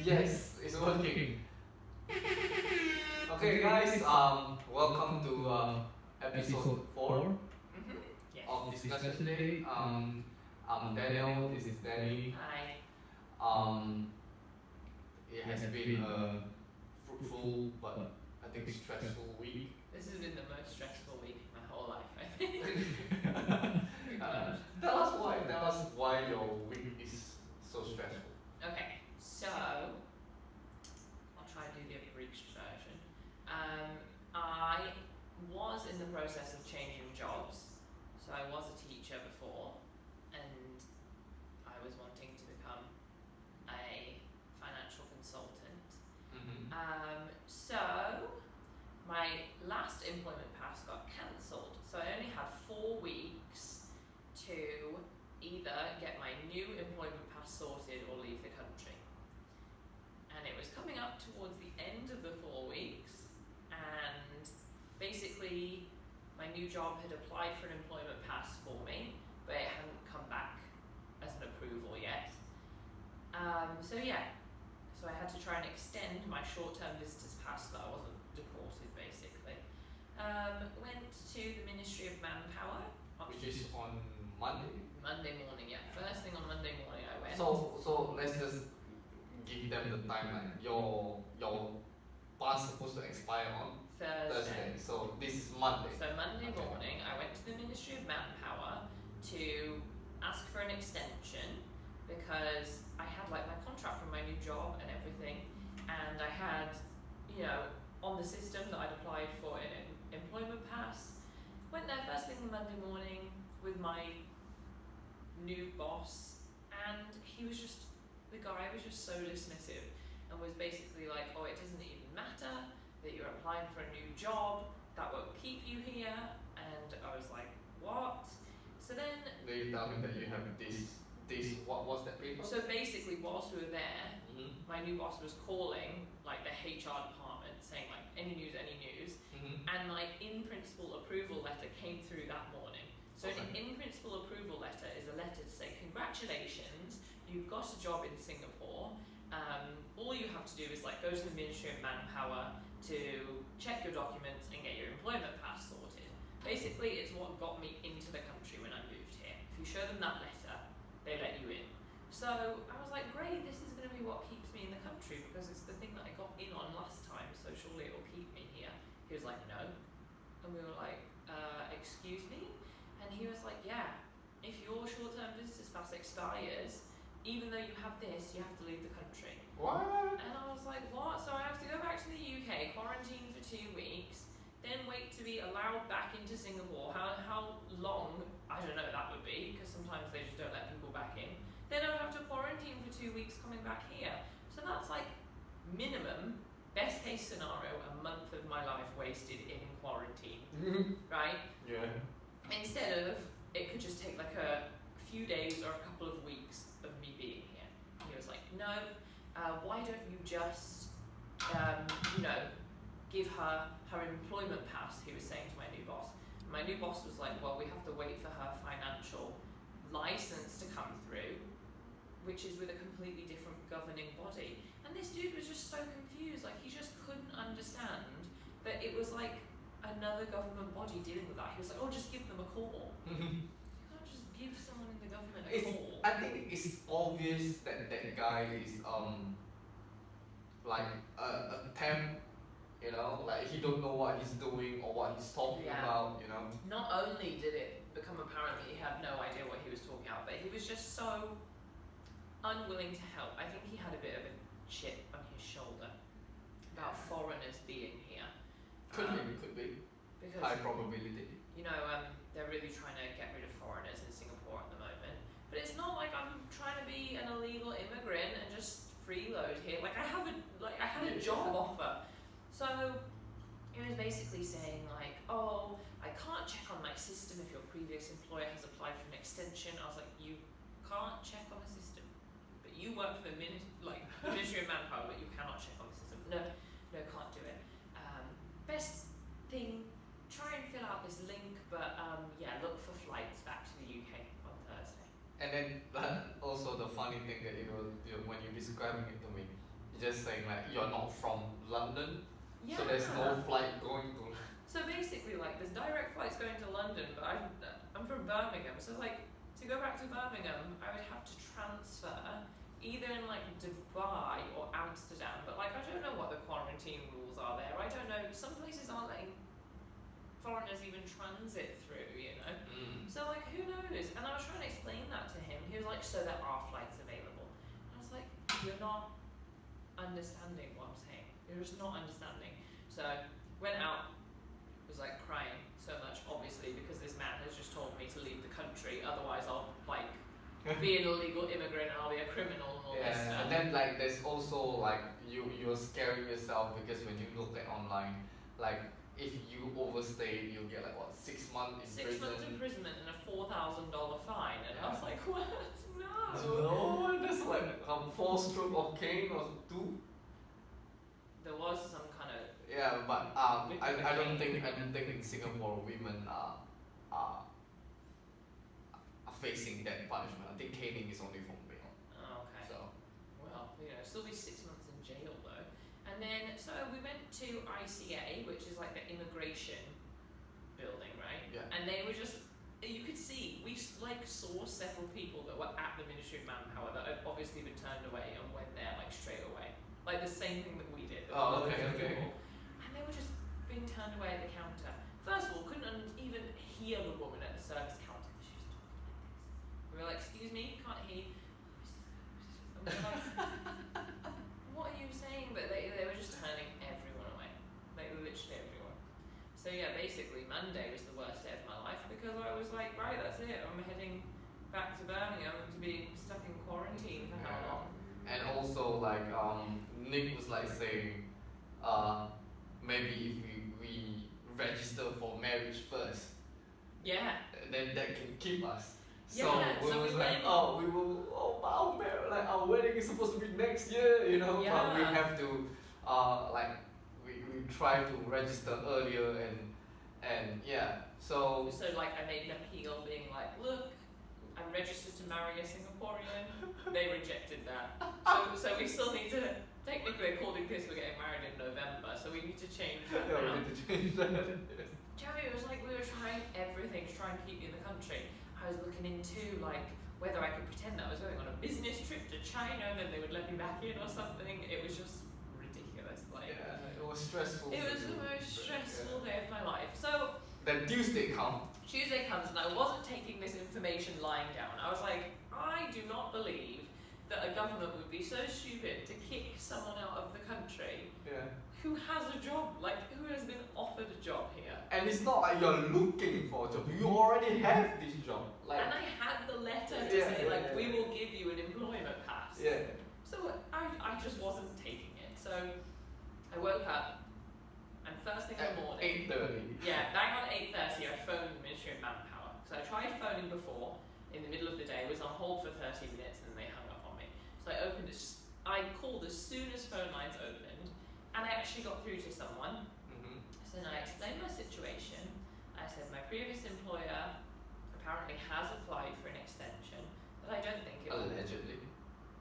Yes, it's working. Okay, guys. Welcome to episode 4 Yes. of discussion day. I'm Daniel. This is Danny. Hi. Um, it has been a fruitful but I think stressful week. This has been the most stressful week of my whole life, I think. Tell us why. Tell us why your week is so stressful. Okay, so I'll try and do the abridged version. I was in the process of changing jobs. So I was a teacher before, and I was wanting to become a financial consultant. So my last employment pass got cancelled. So I only had 4 weeks to either get my new employment pass sorted or leave the country. And it was coming up towards the end of the 4 weeks, and basically my new job had applied for an employment pass for me, but it hadn't come back as an approval yet. So I had to try and extend my short-term visitor's pass so that I wasn't deported, basically. Went to the Ministry of Manpower. Which is on Monday? Monday morning, yeah. First thing on Monday morning I went. So let's just give them the timeline. Your pass supposed to expire on Thursday. So this is Monday. So Monday morning I went to the Ministry of Manpower to ask for an extension because I had like my contract from my new job and everything, and I had, on the system that I'd applied for an employment pass. Went there first thing on Monday morning with my new boss, and the guy was just so dismissive and was basically like, oh, it doesn't even matter that you're applying for a new job, that won't keep you here. And I was like, what? So then they tell me that you have this what was that paper? So basically whilst we were there, my new boss was calling like the HR department saying like any news, and my in-principle approval letter came through that morning. So an in-principle approval letter is a letter to say congratulations, you've got a job in Singapore. All you have to do is like go to the Ministry of Manpower to check your documents and get your employment pass sorted. Basically, it's what got me into the country when I moved here. If you show them that letter, they let you in. So I was like, great, this is going to be what keeps me in the country because it's the thing that I got in on last time, so surely it will keep me here. He was like, no. And we were like, excuse me? And he was like, yeah, if your short-term visitor's pass expires, even though you have this, you have to leave the country. What? And I was like, what? So I have to go back to the UK, quarantine for 2 weeks, then wait to be allowed back into Singapore. How long? I don't know that would be, because sometimes they just don't let people back in. Then I would have to quarantine for 2 weeks coming back here. So that's like minimum, best case scenario, a month of my life wasted in quarantine, right? Yeah. Instead of, it could just take like a few days or a couple of weeks of me being here. And he was like, no, why don't you just, give her employment pass, he was saying to my new boss. And my new boss was like, well, we have to wait for her financial license to come through, which is with a completely different governing body. And this dude was just so confused, like he just couldn't understand that it was like another government body dealing with that. He was like, oh, just give them a call. You can't just give someone in the government a call. I think it's obvious that that guy is like a temp, like he don't know what he's doing or what he's talking about, Not only did it become apparent that he had no idea what he was talking about, but he was just so unwilling to help. I think he had a bit of a chip on his shoulder about foreigners being here. Could be. Because, high probability. They're really trying to get rid of foreigners in Singapore at the moment. But it's not like I'm trying to be an illegal immigrant and just freeload here. Like I had a job offer. So it was basically saying like, oh, I can't check on my system if your previous employer has applied for an extension. I was like, you can't check on the system, but you work for the Ministry of Manpower, but you cannot check on the system. No, can't do it. Best thing, try and fill out this link, but look for flights back to the UK on Thursday. And then also the funny thing that when you're describing it to me, You're just saying like you're not from London, Yeah. so there's no flight going to. So basically, like, there's direct flights going to London, but I'm from Birmingham, so like to go back to Birmingham, I would have to transfer either in like Dubai or Amsterdam. But like, I don't know what the quarantine rules are there. I don't know. Some places aren't letting foreigners even transit through, you know. So like, who knows? And I was trying to explain that to him. He was like, so there are flights available. And I was like, you're not understanding what I'm saying. You're just not understanding. So went out, was like crying so much, obviously, because this man has just told me to leave the country. Otherwise, I'll like be an illegal immigrant and I'll be a criminal and all this stuff. And then like there's also like you're scaring yourself because when you look at online, like if you overstay, you'll get like what 6 months in 6 prison. 6 months imprisonment and a $4,000 fine, and I was like, what? No. No, that's like 4 stroke of cane or 2. There was some kind of But I don't think in Singapore women are facing that punishment. I think caning is only for male. Oh, okay. So well, still be 6 months in jail though. And then so we went to ICA, which is like the immigration building, right? Yeah. And they were just, you could see, we like saw several people that were at the Ministry of Manpower that had obviously been turned away and went there like straight away. Like the same thing that we did. Oh, okay. And they were just being turned away at the counter. First of all, couldn't even hear the woman at the service counter. She was talking like this. We were like, excuse me, can't hear you. And we were like, what are you saying? But they were just turning everyone away. Like literally everyone. So yeah, basically Monday was the worst day of my life because I was like, right, that's it. I'm heading back to Birmingham to be stuck in quarantine for how long? And also like Nick was like saying, maybe if we register for marriage first, yeah, then that can keep us. So yeah, we so was we like, went. we will. Like our wedding is supposed to be next year, you know. Yeah. But we have to, like, we try to register earlier and yeah. So like I made an appeal, being like, look, I'm registered to marry a Singaporean. They rejected that. So we still need to, technically according to this, we're getting married in November, so we need to change that yeah, now. we need to change that. Jeremy, it was like we were trying everything to try and keep me in the country. I was looking into like whether I could pretend that I was going on a business trip to China and then they would let me back in or something. It was just ridiculous. Like Yeah, it was stressful. it was the most stressful day of my life. So then Tuesday comes. Tuesday comes and I wasn't taking this information lying down. I was like, I do not believe that a government would be so stupid to kick someone out of the country who has a job, like who has been offered a job here. And it's not like you're looking for a job. You already have this job. Like, and I had the letter to say we will give you an employment pass. Yeah. So I just wasn't taking it. So I woke up and first thing in the morning. 8:30. Yeah, bang on 8:30 I phoned the Ministry of Manpower. So I tried phoning before in the middle of the day, was on hold for 30 minutes and they hung up on me. So I called as soon as phone lines opened and I actually got through to someone. So then I explained my situation. I said my previous employer apparently has applied for an extension, but I don't think it will. Allegedly.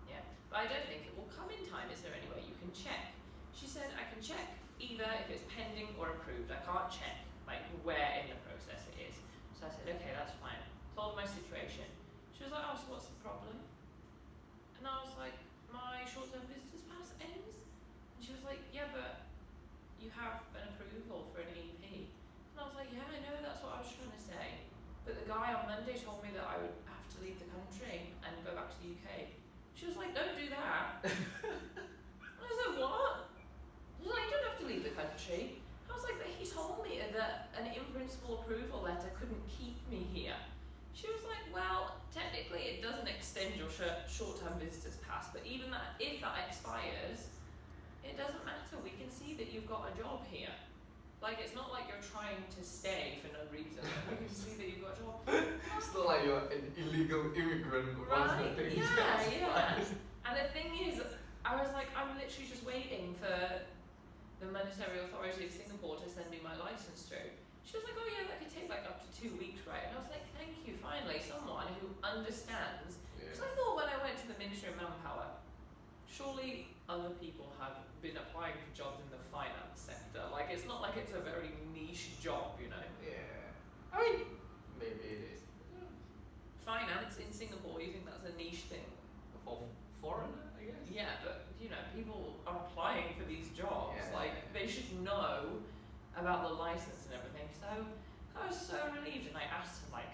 Yeah, but I don't think it will come in time. Is there any way you can check? She said I can check either if it's pending or approved. I can't check like where in the process it is. So I said okay, that's fine. Told her my situation. She was like, oh, so what's the problem? And I was like, my short-term visitors pass ends. And she was like, yeah, but you have an approval for an EP. And I was like, yeah, I know, that's what I was trying to say. But the guy on Monday told me that I would have to leave the country and go back to the UK. She was like, don't do that. I was like, what? She was like, you don't have to leave the country. I was like, but he told me that an in-principle approval letter couldn't keep me here. She was like, well, technically it doesn't extend your short-term visitor's pass, but even that, if that expires, it doesn't matter. We can see that you've got a job here. Like, it's not like you're trying to stay for no reason. We can see that you've got a job. It's not like you're an illegal immigrant. Right? Yeah. And the thing is, I was like, I'm literally just waiting for the Monetary Authority of Singapore to send me my license through. She was like, oh yeah, that could take like up to 2 weeks, right? And I was like, thank you, finally, someone who understands. Because I thought when I went to the Ministry of Manpower, surely other people have been applying for jobs in the finance sector. Like, it's not like it's a very niche job, you know. Yeah. I mean, maybe it is. Finance in Singapore, you think that's a niche thing? For foreigner, I guess. Yeah, but you know, people are applying for these jobs. Yeah. Like, they should know about the license and everything. So I was so relieved, and I asked her like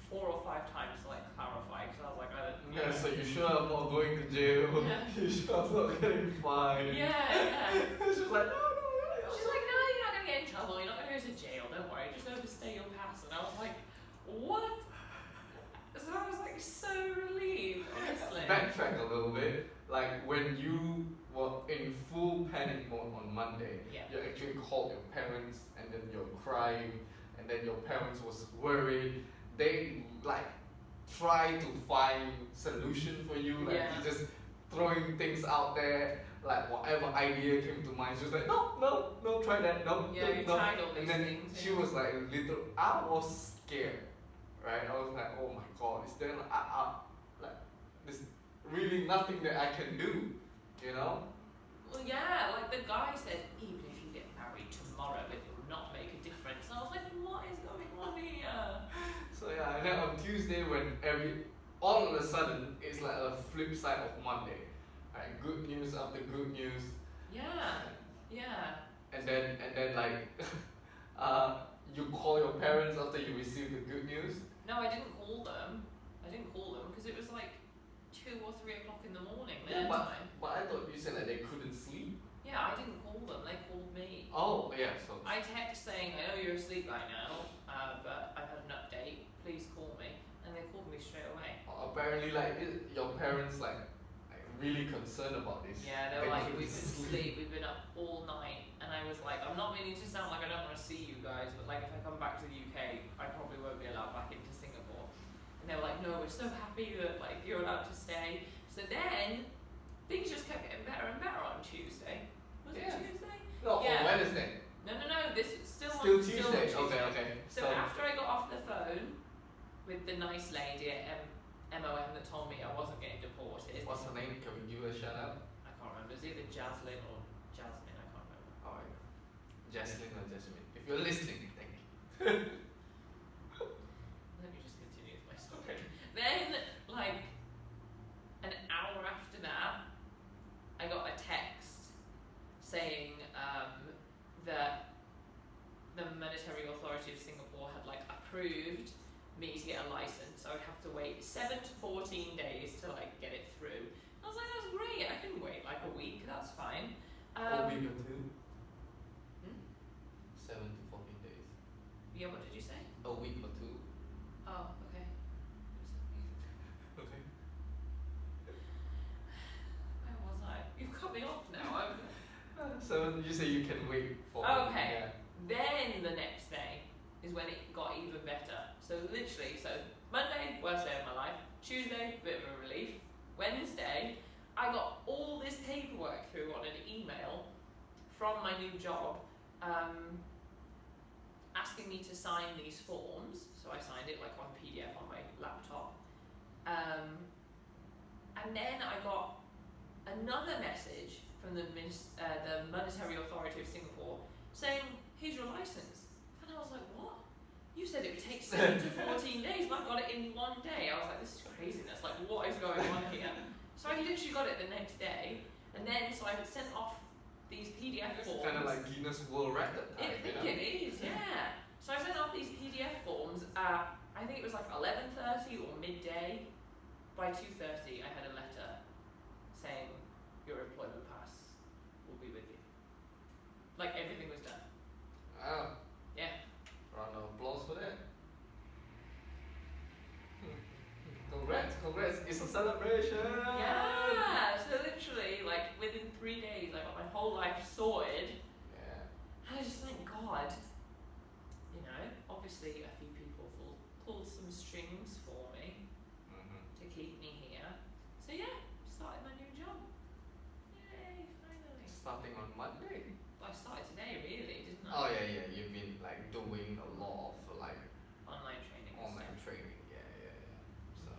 4 or 5 times to like clarify, because I was like, I don't. Yeah. So you sure I'm not going to jail? Yeah. You sure I'm not getting fined? Yeah. She was like, no. She's like, no, you're not gonna get in trouble. You're not gonna go to jail. Don't worry. Just overstay your pass. And I was like, what? So I was like so relieved, honestly. Backtrack a little bit. Like when you were in full panic mode on Monday, Yeah. you actually called your parents, and then you're crying, and then your parents was worried. They like try to find solution for you. Like Yeah. you just throwing things out there. Like whatever idea came to mind, she was like, no, try that, no, Yeah, you no. tried all these And then things. she was like, I was scared, right? I was like, oh my god, is there like there's really nothing that I can do, you know? Well, yeah, like the guy said, even if you get married tomorrow, it will not make a difference. And I was like, what is going on here? So yeah, and then on Tuesday when all of a sudden it's like a flip side of Monday, right? Good news after good news. Yeah. And then like, you call your parents after you receive the good news. No, I didn't call them because it was like 2 or 3 o'clock in the morning their time. But I thought you said like they couldn't sleep. Yeah, I didn't call them. They called me. Oh yeah, so I text saying, I know you're asleep right now, but I've had an update. Please call me. And they called me straight away. apparently like your parents like really concerned about this. Yeah, they were like, we couldn't couldn't sleep, we've been up all night. And I was like, I'm not meaning to sound like I don't want to see you guys, but like if I come back to the UK, I probably won't be allowed back into Singapore. And they were like, no, we're so happy that like you're allowed to stay. So then things just kept getting better and better on Tuesday. Was it Tuesday? No, Yeah. on Wednesday. No, this is still Tuesday. Okay. So after I got off the phone with the nice lady at MOM that told me I wasn't getting deported. What's her name? Can we give her a shout out? I can't remember. It's either Jaslyn or Jasmine. I can't remember. Alright. Jaslyn or Jasmine. If you're listening, thank you. Let me just continue with my story. Then, like, an hour after that, I got a text saying that the Monetary Authority of Singapore had like approved me to get a license. So I'd have to wait 7 to 14 days to like get it through. I was like, that's great. I can wait like a week. That's fine. A week or two. 7 Hmm? to 14 days. Yeah. What did you say? A week or two. Oh, okay. Okay. Where was I? You've cut me off now. So you say you can wait for. Okay. Yeah. Then the next day is when it got even better. So literally, Monday, worst day of my life. Tuesday, bit of a relief. Wednesday, I got all this paperwork through on an email from my new job, asking me to sign these forms. So I signed it like on PDF on my laptop. And then I got another message from the Monetary Authority of Singapore saying, here's your license. And I was like, what? You said it would take 7 to 14 days, and I got it in one day. I was like, this is craziness. Like, what is going on here? So I literally got it the next day, and then so I sent off these PDF forms. It's kind of like Guinness World Record time, I think it is, yeah. So I sent off these PDF forms at, I think it was like 11:30 or midday. By 2:30, I had a letter saying your employment pass will be with you. Like everything was done. Wow. Yeah. Round of applause for that. Congrats, it's a celebration! Yeah, so literally, like within 3 days, I got my whole life sorted. Yeah. And I just thank God. You know, obviously a few people pulled some strings for me to keep me here. So yeah, started my new job. Yay, finally. Starting on Monday? Well, I started today, really, didn't I? Oh yeah, you've been like doing a lot of like Online training. and online stuff. training, yeah. So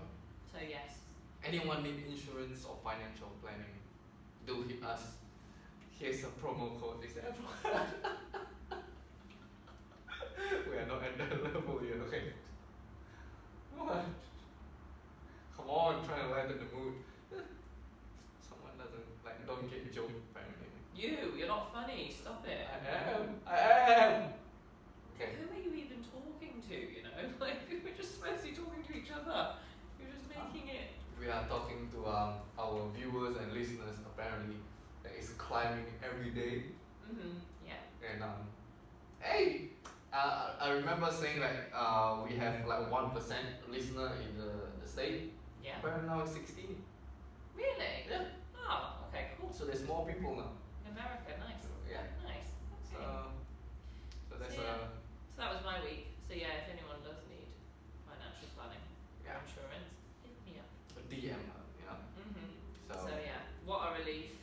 So yes. anyone need insurance or financial planning, do hit us. Here's a promo code. Is everyone? We are not at that level yet. Okay. What? Come on, try to lighten the mood. Someone don't get joke apparently. You're not funny. Stop it. I am. Okay. Who are you even talking to? Like we're just supposed to be talking to each other. You're just making it. We are talking to our viewers and listeners apparently that is climbing every day. Yeah. And hey, I remember saying like we have like 1% listener in the state. Yeah. Apparently now it's 16. Really? Yeah. Oh, okay, cool. So there's more people now. In America, nice. Yeah. Nice. Okay. So that's So that was my week. So yeah, if anyone does need financial planning or insurance, hit me up. a DM, So yeah, what a relief.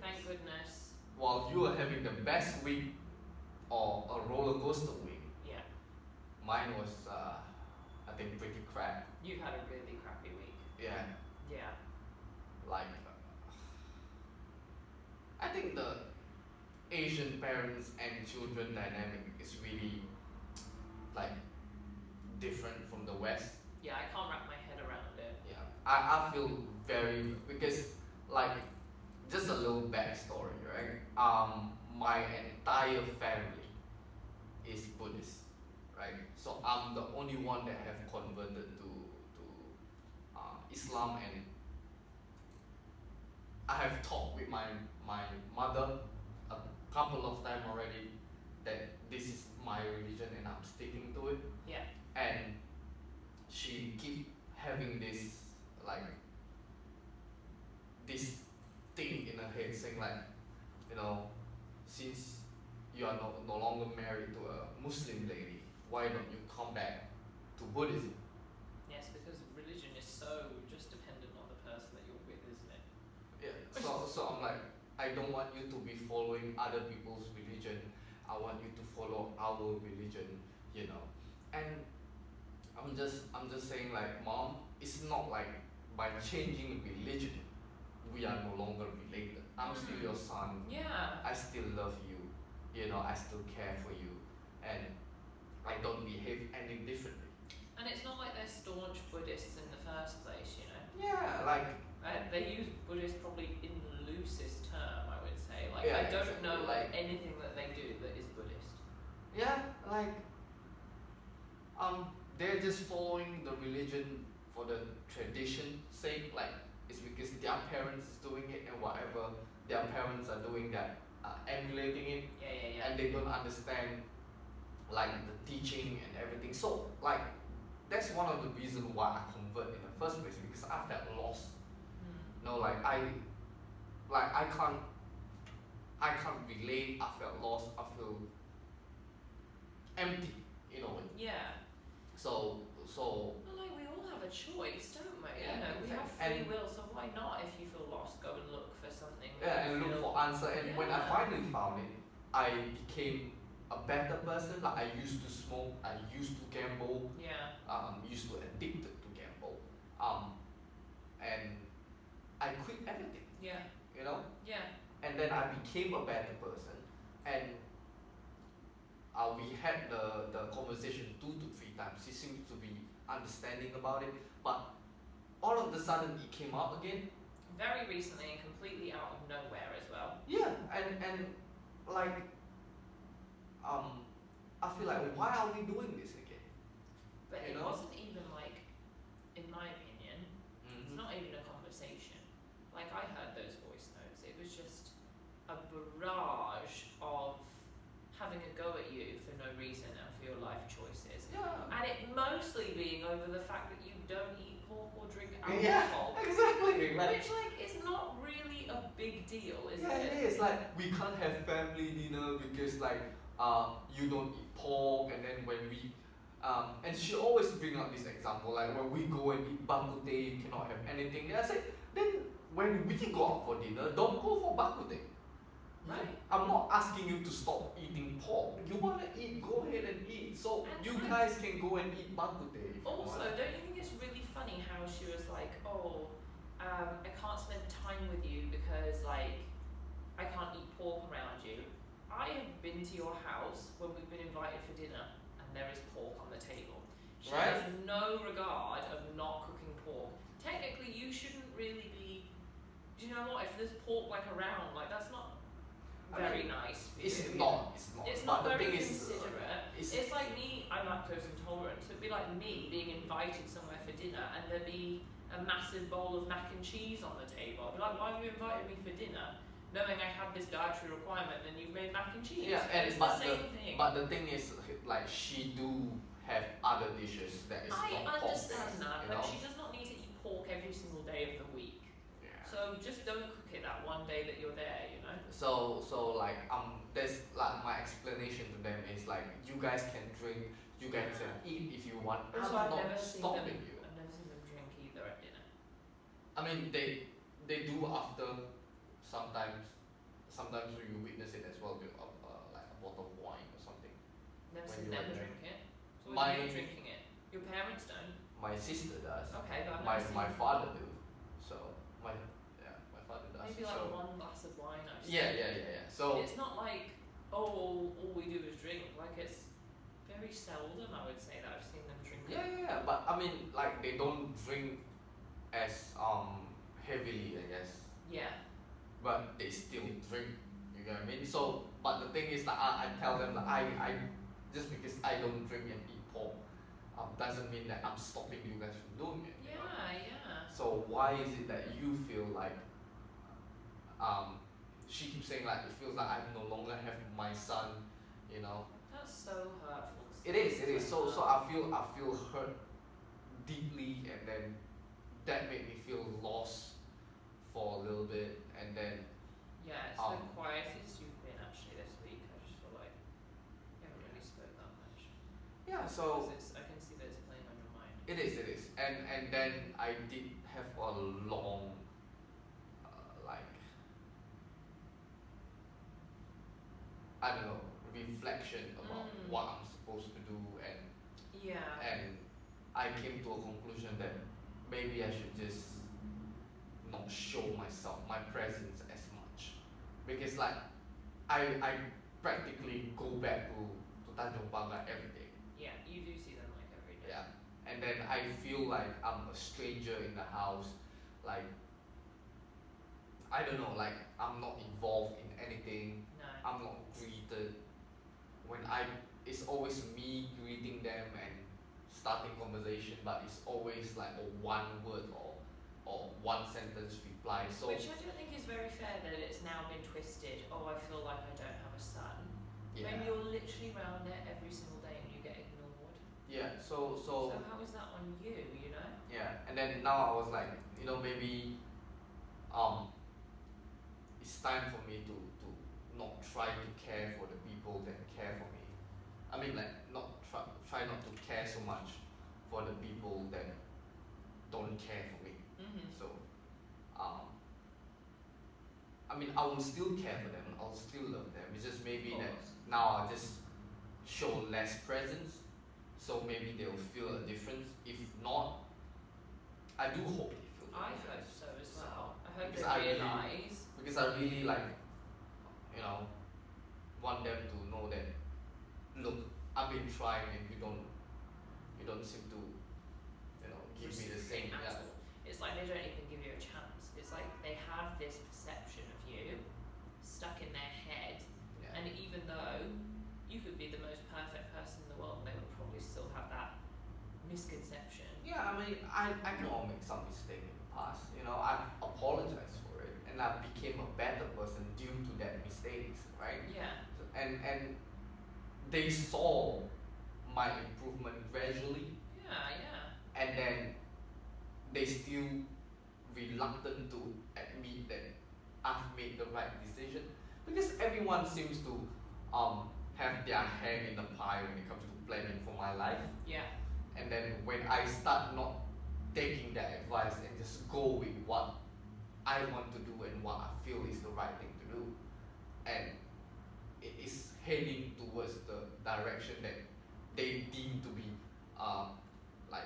Thank goodness. While you are having the best week or a roller coaster week, Yeah. mine was I think pretty crap. You've had a really crappy week. Yeah. Yeah. Like I think the Asian parents and children dynamic is really like different from the West. Yeah, I can't wrap my head around it. Yeah, I feel very because like just a little backstory, right? My entire family is Buddhist, right? So I'm the only one that have converted to Islam, and I have talked with my mother a couple of times already that this is my religion and I'm sticking to it. Yeah. And she keep having this like this thing in her head saying like, since you are no longer married to a Muslim lady, why don't you come back to Buddhism? Yes, because religion is so just dependent on the person that you're with, isn't it? Yeah. So I'm like, I don't want you to be following other people's religion. I want you to follow our religion, And I'm just saying like, Mom, it's not like by changing religion we are no longer related. I'm still your son. Yeah. I still love you. I still care for you, and I don't behave any differently. And it's not like they're staunch Buddhists in the first place, Yeah, like they use Buddhist probably in the loosest term, I would say. Like Yeah, I don't exactly. know Like anything that they do that is Buddhist. yeah, like they're just following the religion for the tradition sake. Like it's because their parents is doing it, and whatever their parents are doing, that emulating it, Yeah. and they don't understand like the teaching and everything. So like that's one of the reasons why I convert in the first place, because I felt lost. Like I can't relate. I felt lost. I feel empty in a way. Yeah. So Well, like we all have a choice, don't we? Yeah, We have exactly. free will, so why not? If you feel lost, go and look for something. yeah, and look for answer. And when I Yeah. finally found it, I became a better person. Like I used to smoke. I used to gamble. Yeah. Used to addicted to gamble. And I quit everything. Yeah. Yeah. And then I became a better person, and we had the conversation 2 to 3 times. He seemed to be understanding about it, but all of a sudden it came out again. Very recently and completely out of nowhere as well. Yeah, and like I feel like, why are we doing this again? But You it know? wasn't even like, in my opinion, it's not even a conversation. Like I heard those voice notes. It was just a barrage of having a go at you for no reason and for your life choices. Yeah. And it mostly being over the fact that you don't eat pork or drink Yeah, alcohol. exactly. Like, Which is not really a big deal, is yeah, it? it is. Like we can't have family dinner because like you don't eat pork, and then when we and she always bring up this example, like when we go and eat bak kut teh, you cannot have anything. Then I say, then when we go out for dinner, don't go for bak kut teh. Right. I'm not asking you to stop eating pork. You wanna eat, go ahead and eat. So And you guys can go and eat bak kut teh. if you Also, wanna. don't you think it's really funny how she was like, oh, I can't spend time with you because like I can't eat pork around you. I have been to your house when we've been invited for dinner and there is pork on the table. She Right. has no regard of not cooking pork. Technically, you shouldn't really be. Do you know what? If there's pork like around, like that's not very nice. For It's you. not. It's not. It's But not the very thing is, considerate. It's like me. I'm lactose intolerant, so it'd be like me being invited somewhere for dinner and there'd be a massive bowl of mac and cheese on the table. I'd be like, why have you invited me for dinner? Knowing I have this dietary requirement, then you've made mac and cheese. yeah, and it's but the same thing. But the thing is, like she do have other dishes that is I not pork understand based, that, you but know? she does not need to eat pork every single day of the week. Yeah. So just don't cook it that one day that you're there, you know? So like there's like my explanation to them is like you guys can drink, you guys can eat if you want. Also, I'm I've not never seen stopping them. you. I've never seen them drink either at dinner. I mean they do after sometimes you witness it as well with like a bottle of wine or something. Never When seen you them are there. drink it. So My- you're drinking it. Your parents don't. My sister does. Okay, but I've My never seen my father do. So my father does. maybe like so one glass of wine I've seen. yeah. So It's not like, oh, all we do is drink. Like it's very seldom, I would say, that I've seen them drink. yeah. But I mean, like they don't drink as heavily, I guess. Yeah. But they still drink. You get what I mean? So, but the thing is that I tell them that I just because I don't drink and eat pork, doesn't mean that I'm stopping you guys from doing it. You know? Yeah. So why is it that you feel like she keeps saying like it feels like I no longer have my son, you know? That's so hurtful. It is. So I feel hurt deeply, and then that made me feel lost for a little bit, and then Yeah, it's the quietest you've been actually this week. I just feel like you haven't really spoke that much. yeah. So I can see that it's playing on your mind. it is, and then I did have a long like I don't know reflection about what I'm supposed to do, and Yeah. I came to a conclusion that maybe I should just not show myself my presence as much, because like I practically go back to Tanjong Pagar every day. Yeah, you do see them like every day. Yeah, and then I feel like I'm a stranger in the house, like I don't know, like I'm not involved in anything. No. I'm not greeted. It's always me greeting them and starting conversation, but it's always like a one word or one sentence reply. So Which I don't think is very fair that it's now been twisted. Oh, I feel like I don't have a son. yeah, When you're literally around there every single day and you get ignored. yeah. So how is that on you, you know? yeah, and then now I was like, maybe it's time for me to not try to care for the people that care for me. I mean, like not try not to care so much for the people that don't care for me. So I mean, I will still care for them. I'll still love them. It's just maybe that now I just show less presence, so maybe they'll feel a difference. If not, I do hope they feel the I hope difference. so as well. I hope Because they I really- realise. Because I really like, want them to know that, look, I've been trying and you don't seem to, give me the same. at Yeah. all. It's like they don't even give you a chance. It's like they have this perception of you stuck in their head, Yeah. and even though you could be the most perfect person in the world, they would probably still have that misconception. Yeah, I mean, I know I made some mistake in the past. I've apologized for it, and I became a better person due to that mistakes, right? Yeah. And they saw my improvement gradually, Yeah. and then they still reluctant to admit that I've made the right decision, because everyone seems to have their hand in the pie when it comes to planning for my life. Yeah. And then when I start not taking that advice and just go with what I want to do and what I feel is the right thing to do, and it is heading towards the direction that they deem to be like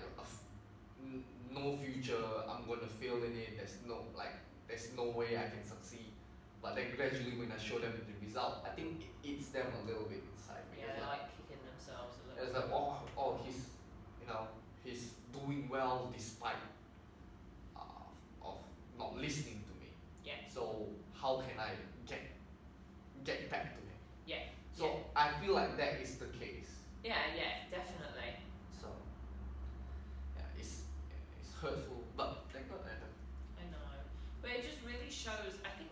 no future, I'm gonna fail in it, there's no way I can succeed. But then gradually when I show them the result, I think it eats them a little bit inside. Yeah, they're like kicking themselves a little It's bit. like, he's doing well despite of not listening to me. Yeah. So how can I get back to him? Yeah. So I feel like that is the case. Yeah, definitely. So yeah, it's hurtful, but thank God I know, but it just really shows. I think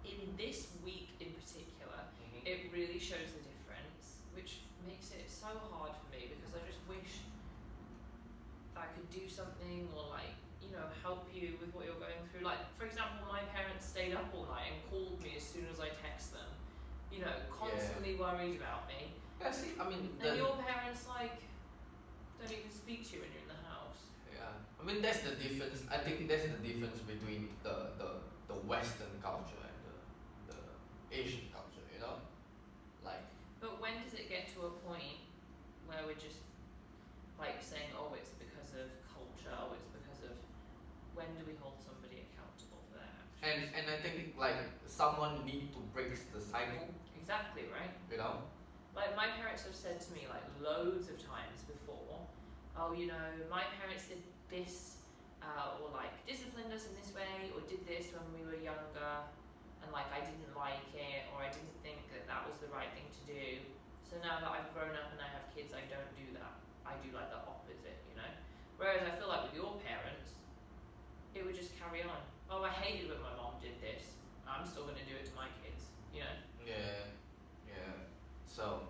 in this week in particular, it really shows the difference, which makes it so hard for me because I just wish I could do something or help you with what you're going through. Like, for example, my parents stayed up all night and called me as soon as I text them. Constantly worried about me. Yeah, see, I mean, and your parents don't even speak to you when you're in the house. Yeah, I mean that's the difference. I think that's the difference between the Western culture and the Asian culture. Like. But when does it get to a point where we're just saying, oh, it's because of culture, or it's because of, when do we hold somebody accountable for their actions? And I think someone need to break the cycle. Exactly, right? Like my parents have said to me loads of times before, oh, my parents did this, or disciplined us in this way, or did this when we were younger, and I didn't like it, or I didn't think that was the right thing to do. So now that I've grown up and I have kids, I don't do that. I do the opposite, Whereas I feel like with your parents, it would just carry on. Oh, I hated when my mom did this. I'm still going to do it to my kids, Yeah. So,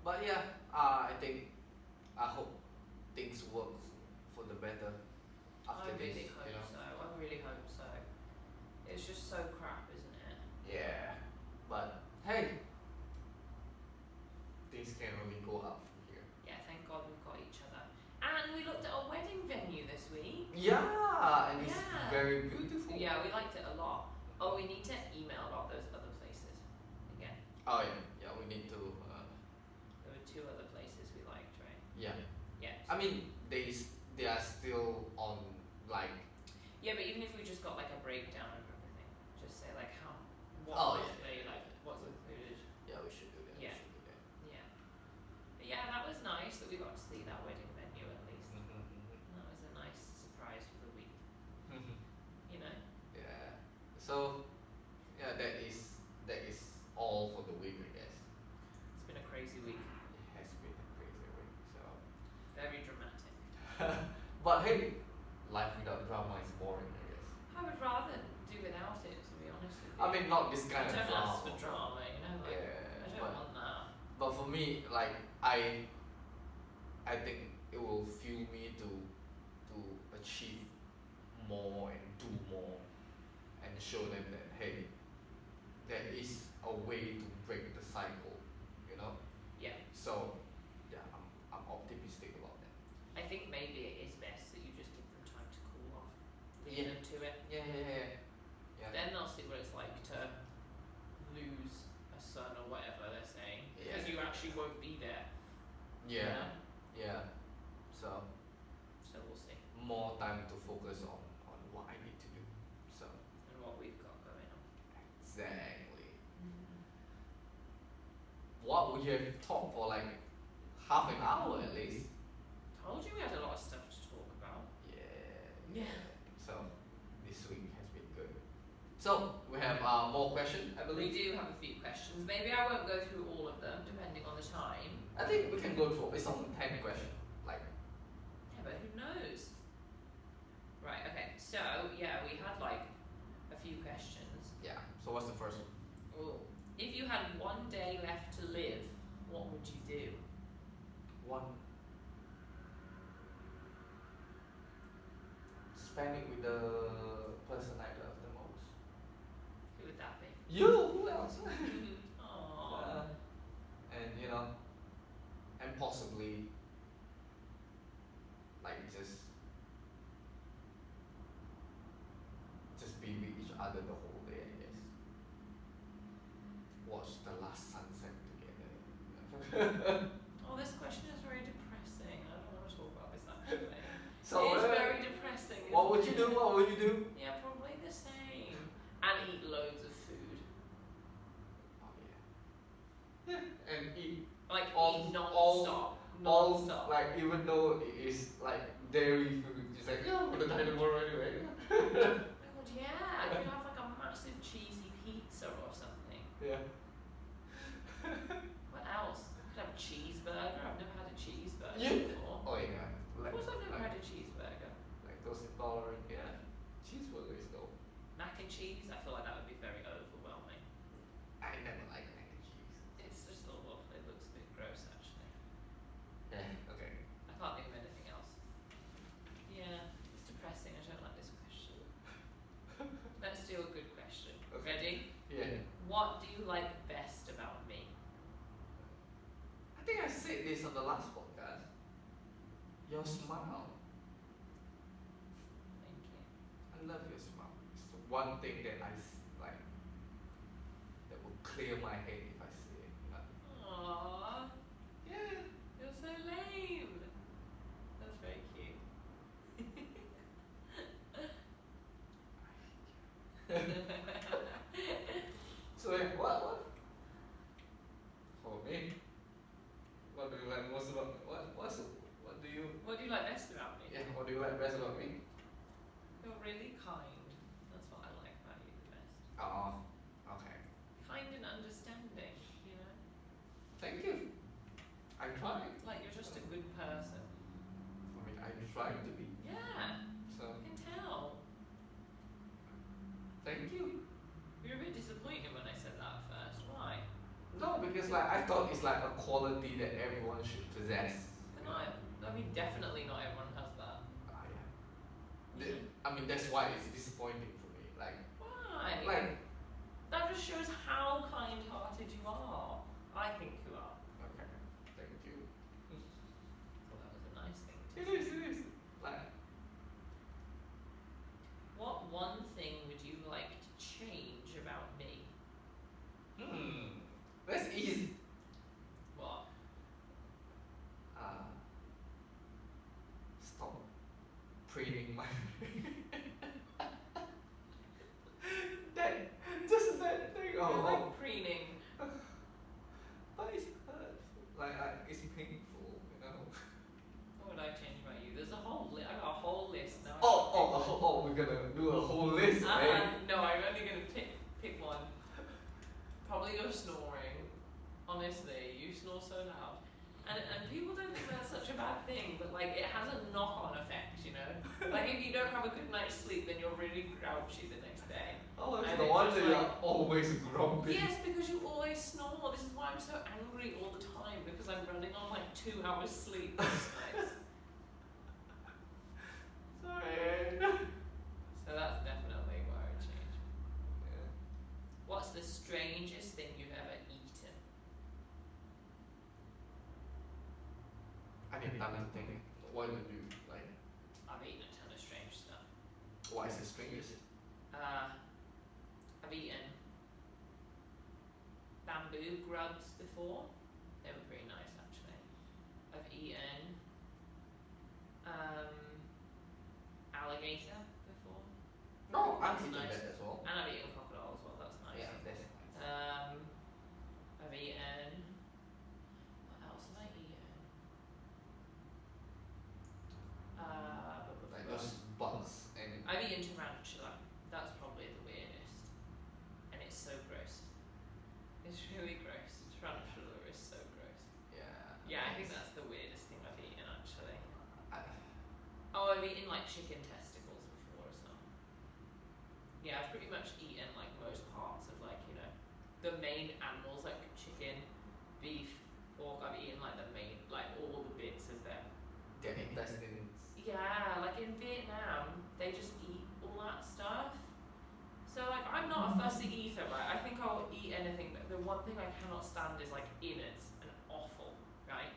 but yeah, I hope things work for the better after I this. really hope so. I really hope so. It's just so crap, isn't it? Yeah, but hey, things can only go up from here. Yeah, thank God we've got each other. And we looked at a wedding venue this week. Yeah, and it's very beautiful. Yeah, we liked it a lot. Oh, we need to email about those other places again. Oh yeah, we need to. There were 2 other places we liked, right? Yeah. Yeah. I mean, they are still on Yeah, but even if we just got a breakdown of everything, just say what roughly, what's included. Yeah, we should do that. Yeah. Yeah. But yeah, that was nice that we got to see that wedding venue at least. That was a nice surprise for the week. Yeah. So, yeah, that is all for the week, I guess. It's been a crazy week. It has been a crazy week. So. Very dramatic. But hey, life without drama is boring, I guess. I would rather do without it, to be honest with you. I mean, not this kind of don't drama. ask for drama, Yeah. I don't want that. But for me, I think it will fuel me to achieve more and do more, and show them that hey, there is a way to break the cycle, Yeah. So, yeah, I'm optimistic about that. I think maybe it is best that you just give them time to cool off, leave Yeah. them to it. Yeah. Then they'll see what it's like to lose a son or whatever they're saying, because you actually won't be there. Yeah. So we'll see. more time to focus on what I need to do. So And what we've got going on. exactly. What would you have talked for half an hour at least? Told you we had a lot of stuff to talk about. Yeah. So this week has been good. So we have more questions, I We believe. do have a few questions. Maybe I won't go through all of them, depending on the time. I think we can go through. It's only 10 questions. Yeah, but who knows? Right, okay. So, yeah, we had a few questions. Yeah. So what's the first one? Oh. If you had one day left to live, what would you do? One. Spend it with the person I love the most. Who would that be? You. Who else? Aww. And and possibly just be with each other the whole day, I guess. Watch the last sunset together. Oh, this question is very depressing. I don't want to talk about you do? Yeah, probably the same. And eat loads of food. Oh yeah. And eat Like all eat non-stop. Non-stop. like even though it is like dairy food, it's like yeah, I'm gonna die tomorrow anyway. Oh my god, yeah. I could have like a massive cheesy pizza or something. Yeah. What else? I could have a cheeseburger. I've never had a cheeseburger Yeah. before. Oh yeah. Of course I've never had a cheeseburger. Lactose intolerant. Yeah. Cheeseburgers though. Mac and cheese, I feel like that would be very overwhelming. I never like mac and cheese. It's just it looks a bit gross actually. Yeah. Okay. I can't think of anything else. Yeah, it's depressing. I don't like this question. Let's do a good question. Okay. Ready? Yeah. What do you like best about me? I think I said this on the last podcast. Your smile. Thank you. I love your smile. It's the one thing that like that will clear my head if I see it. You know? Aww, Yeah. you're so lame. That's very cute. So like, what? For me, what do you like most about me? What do you? What do you like best about me? Yeah. What do you like best about me? You're really kind. That's what I like about you the best. Oh. Okay. Kind and understanding, you know? Thank you. I try. Like you're just a good person. I mean, I try to be. Yeah, So I can tell. thank you. You were a bit disappointed when I said that at first. Why? No, because like I thought it's like a quality that everyone should possess. And I mean, definitely not everyone has that. Ah, yeah. I mean, that's why it's disappointing for me. Like, Why? That just shows how kind-hearted you are. I think you are. okay, thank you. Well, that was a nice thing to It say. is. Like, What one thing would you like to change about me? that's easy. What? Stop preening my. Just that thing. I Oh, like preening. but it's hurtful. Like, it's painful, you know. What would I change about you? There's a whole list. I got a whole list now. Oh, we're gonna do a whole list, right? No, I'm only gonna pick one. Probably your snoring. Honestly, you snore so loud. And people don't think that's such a bad thing, but like it has a knock-on effect, you know? Like if you don't have a good night's sleep, then you're really grouchy the next day. Oh, it's And the it's one just that you're always grumpy. Yes, because you always snore. This is why I'm so angry all the time, because I'm running on like 2 hours sleep most nights. Sorry. So that's definitely what I would change. Yeah. What's the strangest thing you've ever eaten? I need time to think. What would you like? I've eaten a ton of strange stuff. What is the strangest? I've eaten bamboo grubs before. They were pretty nice actually. I've eaten alligator before. No, I've That's eaten nice. that as well. And I've eaten crocodile as well, that's nice. Yeah, that's nice. I've eaten what else have I eaten? Like those bugs and. I've eaten tarantula. That's probably the weirdest. And it's so gross. It's really gross. Tarantula is so gross. Yeah. Yeah, I think that's the weirdest thing I've eaten actually. I, Oh, I've eaten like chicken testicles before as well. Yeah, I've pretty much eaten like most parts of like, you know, the main animals like chicken, beef, pork. I've eaten like the main, like all the bits of them. their intestines. Yeah, like in Vietnam, they just eat all that stuff. So like, I'm not a fussy eater, right? I think I'll eat anything, but the one thing I cannot stand is like innards and offal, right?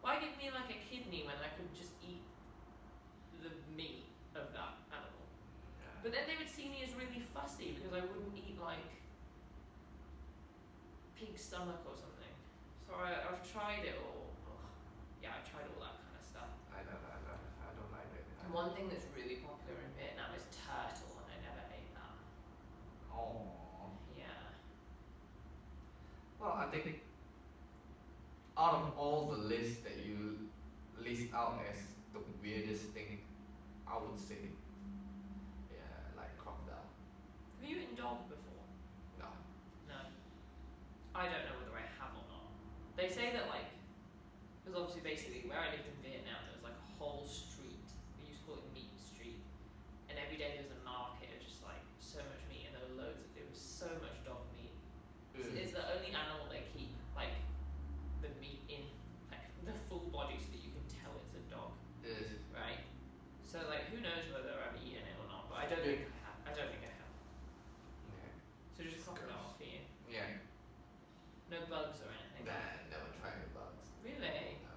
Why give me like a kidney when I could just eat the meat of that animal? Yeah. But then they would see me as really fussy because I wouldn't eat like pig stomach or something. So I've tried it all. Ugh. Yeah, I've tried all that kind of stuff. I don't like it. And one thing that's really popular in Vietnam is turkey. think out of all the lists that you list out as the weirdest thing, I would say, yeah, like crocodile. Have you eaten dog before? No. No. I don't know whether I have or not. They say that like, because obviously basically where I lived in Vietnam there was like a whole street, they used to call it Meat Street, and every day there was a market of just like so much meat and there were loads of, there was so much dog meat. It's the only animal they keep like the meat in like the full body so that you can tell it's a dog, right? So like who knows whether I've eaten it or not, but I don't think I have. I don't think I have. Okay. So just crocodile for you. Yeah. No bugs or anything. Nah, never tried the bugs. Really? No.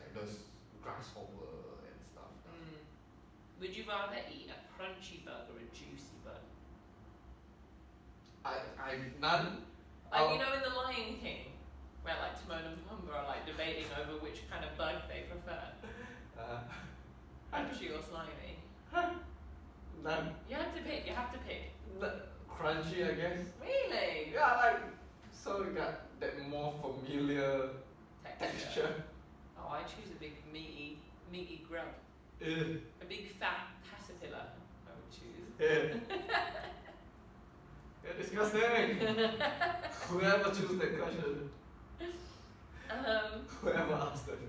Like those grasshopper and stuff. No. Would you rather eat a crunchy bug or a juicy bug? None. Like you know in The Lion King, where like Timon and Pumbaa are like debating over which kind of bug they prefer, crunchy or slimy. None. You have to pick. You have to pick. Crunchy, I guess. Really? Yeah, like so you got that more familiar texture. Oh, I choose a big meaty grub. Ew. A big fat caterpillar. I would choose. Yeah. Yeah, disgusting. Whoever chose that question. Whoever asked it.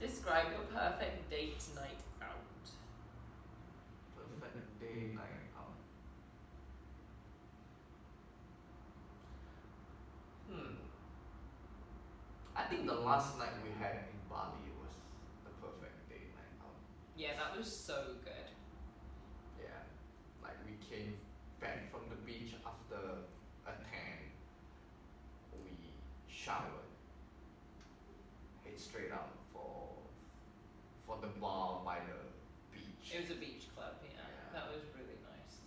Describe your perfect date night out. Perfect day night out. I think the last night we had in Bali was the perfect day night out. Yeah, that was so good. Yeah. Like we came back from the beach after a tan. We showered. Head straight out for the bar by the beach. It was a beach club, yeah. Yeah. That was really nice.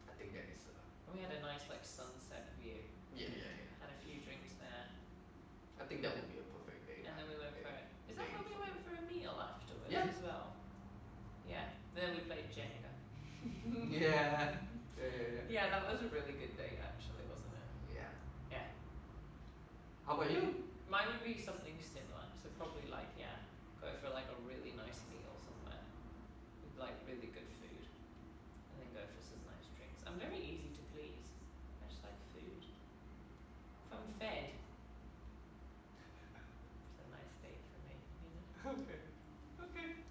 I think that is And we had a nice like sunset view. yeah. Had a few drinks there. I think that would be a perfect day. And then we went for is that day when we for- went for a meal afterwards Yeah. as well? Yeah. Then we played Jenga. Yeah. Yeah, that was a really good date actually, wasn't it? Yeah. Yeah. How about you? Mine would be something similar. So probably like go for like a really nice meal somewhere with like really good food, and then go for some nice drinks. I'm very easy to please. I just like food. If I'm fed, it's a nice date for me. You know? Okay.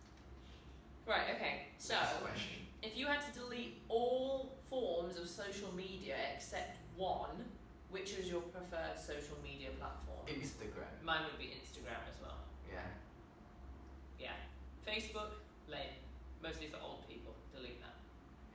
Right. Okay. So. Next question. If you had to delete all forms of social media except one, which is your preferred social media platform? Instagram. Mine would be Instagram as well. Yeah. Yeah. Facebook, lame. Mostly for old people. Delete that.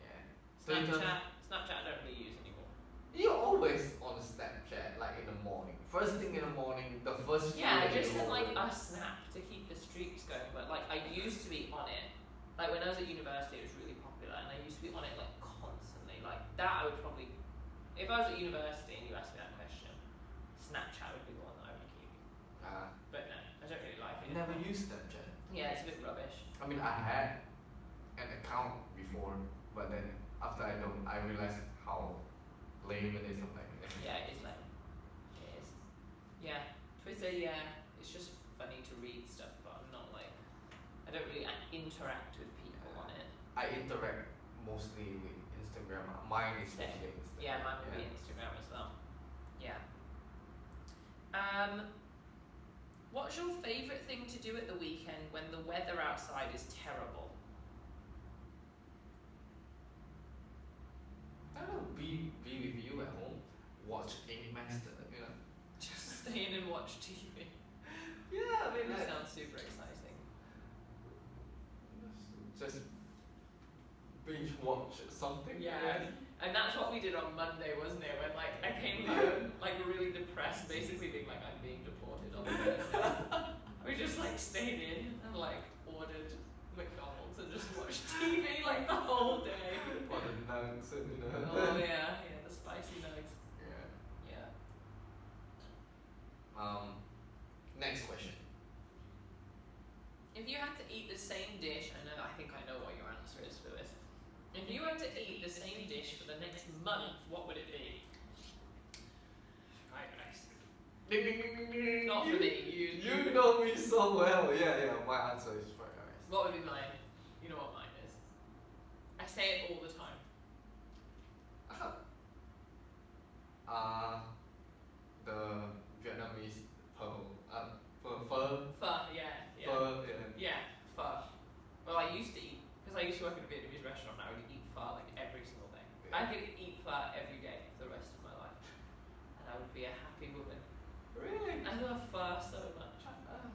Yeah. Snapchat I don't really use anymore. You're always on Snapchat, like in the morning. First thing in the morning, the first few Yeah, that just you in like open. a snap to keep the streaks going. But like I used to be on it. Like when I was at university, it was really popular, and I used to be on it like constantly. Like that, I would probably, if I was at university and you asked me that question, Snapchat would be the one that I would keep. But no, I don't really like I it. never used Snapchat. Yeah, it's a bit rubbish. I mean, I had an account before, but then after I realized how lame it is. I'm like, Yeah, it is lame. It is. Yeah, Twitter. Yeah, it's just funny to read stuff, but I'm not like, I don't really interact with people on it. I interact mostly with Instagram. Mine is Same. mostly Instagram. Yeah, mine would be Instagram as well. Yeah. What's your favourite thing to do at the weekend when the weather outside is terrible? I don't know, be with you at home, watch Ink Master, you know. Just stay in and watch TV. Yeah, I mean, That like, sounds super exciting. just binge watch something. Yeah. And that's what we did on Monday, wasn't it? When like I came home like really depressed, basically being like I'm being deported on Thursday. We just like stayed in and like ordered McDonald's and just watched TV like the whole day. For the nugs and you know. Oh yeah, the spicy nugs. Yeah. Yeah. Next question. If you had to eat the same dish, I think I know what your answer is for this. If you had to eat the same dish for the next month, what would it be? Fried rice. Ding ding ding ding ding. Not for me. You know me so well. Yeah. My answer is fried rice. What would be mine? You know what mine is. I say it all the time. The Vietnamese pho. Pho. Pho, yeah. Pho. Yeah, pho. Well, I used to eat, because I used to work in a Vietnamese restaurant, I would eat pho like every single day. Yeah. I could eat pho every day for the rest of my life. And I would be a happy woman. Really? I love pho so much.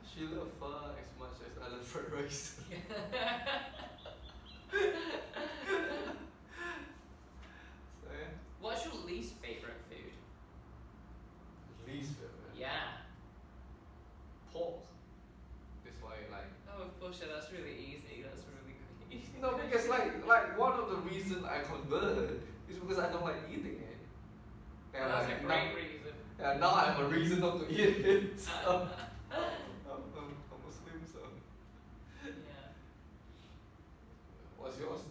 She loves pho as much as I love fried rice. Yeah. So yeah. What's your least favourite food? Least favorite. Yeah. Pork. That's why like. Oh, of course, yeah, that's really easy. That's really quick. No, because like one of the reasons I converted is because I don't like eating it. Well, that's a great reason. Yeah, now I have a reason not to eat it. So I'm Muslim, so. Yeah. What's yours?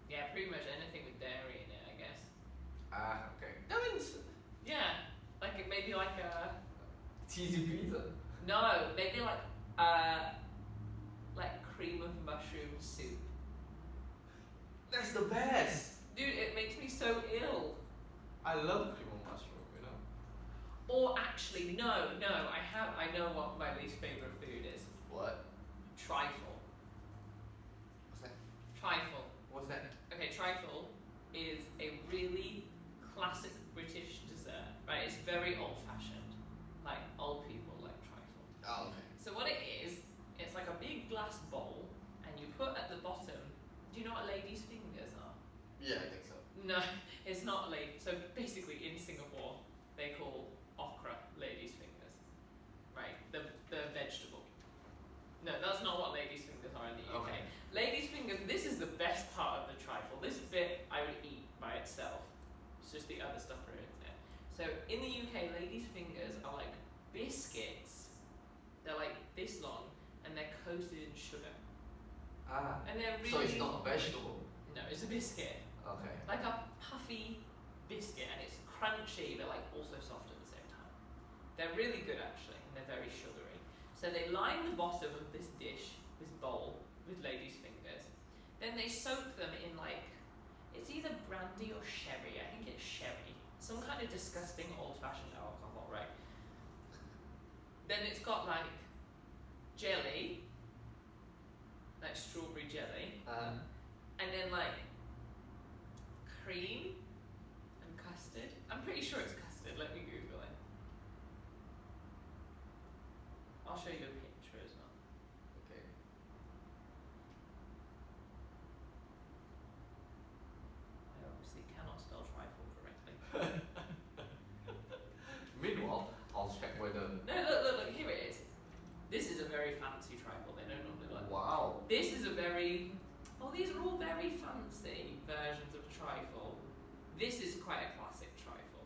Yeah, pretty much anything with dairy in it, I guess. Okay. That means Yeah. Like it maybe like a cheesy pizza. no, maybe like cream of mushroom soup. That's the best. Dude, it makes me so ill. I love cream of mushroom, you know. Or actually, no, I know what my least favourite food is. What? Trifle. What's that? Trifle. What's that? Okay, trifle is a really classic British dessert, right? It's very old-fashioned. Like, old people like trifle. Oh, okay. So what it is, it's like a big glass bowl, and you put at the bottom, do you know what ladies' fingers are? Yeah, I think so. No, it's not so basically in Singapore, they call okra ladies' fingers, right? The vegetable. No, that's not what ladies' fingers are in the UK. Okay. Ladies' fingers, this is the best part of the trifle. This bit I would eat by itself. It's just the other stuff ruins it. So in the UK, ladies' fingers are like biscuits. They're like this long, and they're coated in sugar. And they're really... So it's not a vegetable? No, it's a biscuit. Okay. Like a puffy biscuit, and it's crunchy, but like also soft at the same time. They're really good actually, and they're very sugary. So they line the bottom of this dish, this bowl, with ladies' fingers. Then they soak them in like, it's either brandy or sherry. I think it's sherry. Some kind of disgusting old-fashioned alcohol, right? Then it's got like jelly, like strawberry jelly, and then like cream and custard. I'm pretty sure it's custard. Let me Google it. I'll show you a picture as well. Okay. I obviously cannot spell trifle correctly. Meanwhile, I'll check whether. No, look, here it is. This is a very fancy trifle. They don't normally like. Wow. This is a very. Oh, these are all very fancy versions of trifle. This is quite a classic trifle.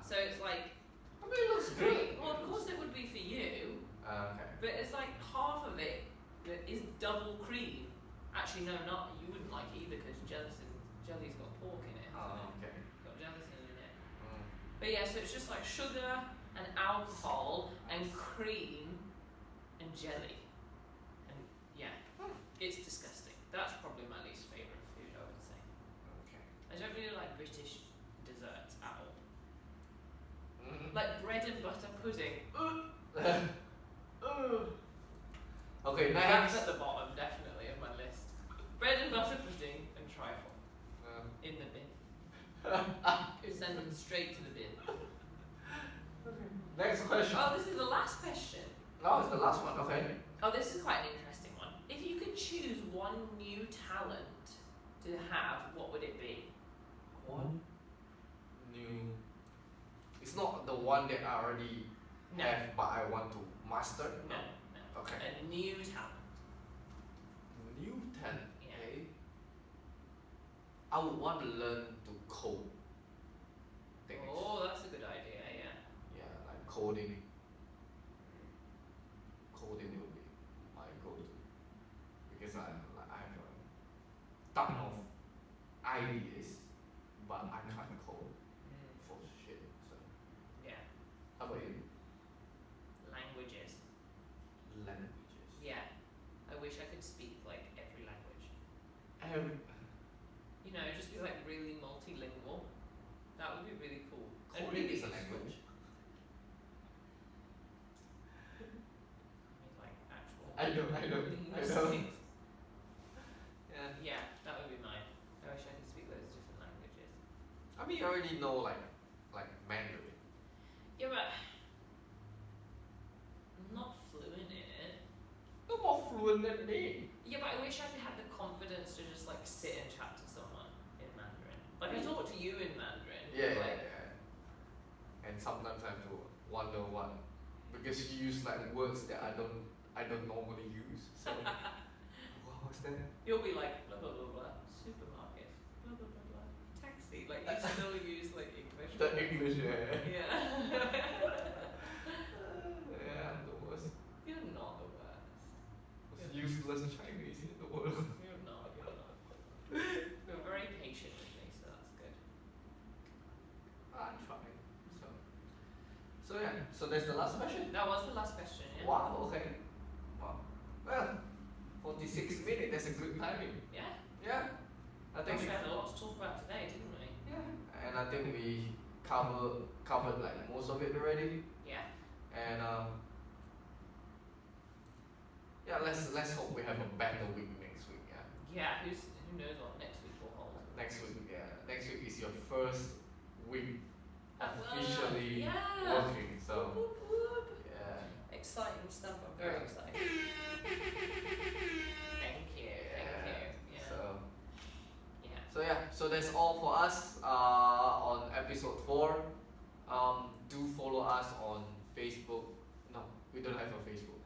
So it's like. I mean, it looks good. Well, of course it would be for you, Okay. but it's like half of it that is double cream. Actually, no, not you wouldn't like it either because jelly's got pork in it. Hasn't it? Okay. Got gelatin in it. But yeah, so it's just like sugar and alcohol and cream and jelly. And yeah, it's disgusting. That's probably my least favourite food, I would say. Okay. I don't really like British desserts at all. Mm. Like bread and butter pudding. Okay, That's next. at the bottom, definitely, of my list. Bread and butter pudding and trifle. In the bin. Send them straight to the bin. Next question. Oh, this is the last question. Oh, it's the last one. Okay. Oh, this is quite an interesting one. If you could choose one new talent to have, what would it be? One new. It's not the one that I already No. have, but I want to master. No. Okay. A new talent. New talent. Yeah. Okay. I would want to learn to code. Things. Oh, that's a good idea, yeah. Yeah, like coding. Coding will be my go-to because I have a ton of ideas, but I can't code for shit. So Yeah. That would be really cool. And Coding really is a useful. language. I mean, like actual. I know. linguistics. Yeah. Yeah, that would be mine. I wish I could speak loads of different languages. I mean, you already know like Mandarin. Yeah, but I'm not fluent in it. You're more fluent than me. Yeah, but I wish I had the confidence to just like sit and chat to someone in Mandarin. Like I talk to you in Mandarin. Yeah, like, yeah. And sometimes I have to wonder what, because you use like words that I don't normally use. So what was that? You'll be like blah blah blah blah supermarket blah blah blah blah taxi. Like you still use like English. The English, yeah. Yeah. Yeah, I'm the worst. You're not the worst. Most useless Chinese in the world. You're not. You're very patient with me, so that's good. I'm trying. So yeah. So that's the last question. That was the last question, yeah? Wow. Okay. Wow. Well, 46 minutes. That's a good timing. Yeah? Yeah. I think. We had a lot to talk about today, didn't we? Yeah. And I think we covered like most of it already. Yeah. And yeah, let's hope we have a better week next week. Yeah. Yeah, who knows what next week will hold. Next week, yeah. Next week is your first week At work, officially yeah. working. So Whoop, whoop. yeah. Exciting stuff. I'm very Yeah. excited. Thank you. Yeah. So yeah. So that's all for us on episode 4. Do follow us on Facebook. No, we don't have a Facebook.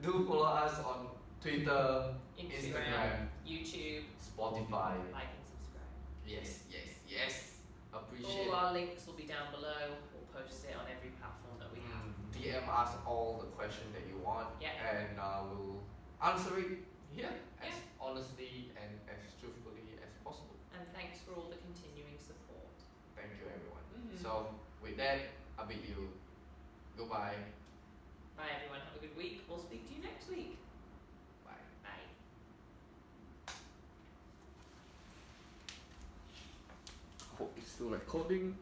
Do follow us on Twitter, Instagram, YouTube, Spotify. like and subscribe. Yes. Appreciate All our links will be down below. We'll post it on every platform that we have. DM us all the questions that you want, Yeah. and we'll answer it here as Yeah. honestly and as truthfully as possible. And thanks for all the continuing support. Thank you, everyone. Mhm. So with that, I bid you goodbye. Bye everyone. Have a good week. We'll speak to you next week. Bye. Bye. Hope it's still recording.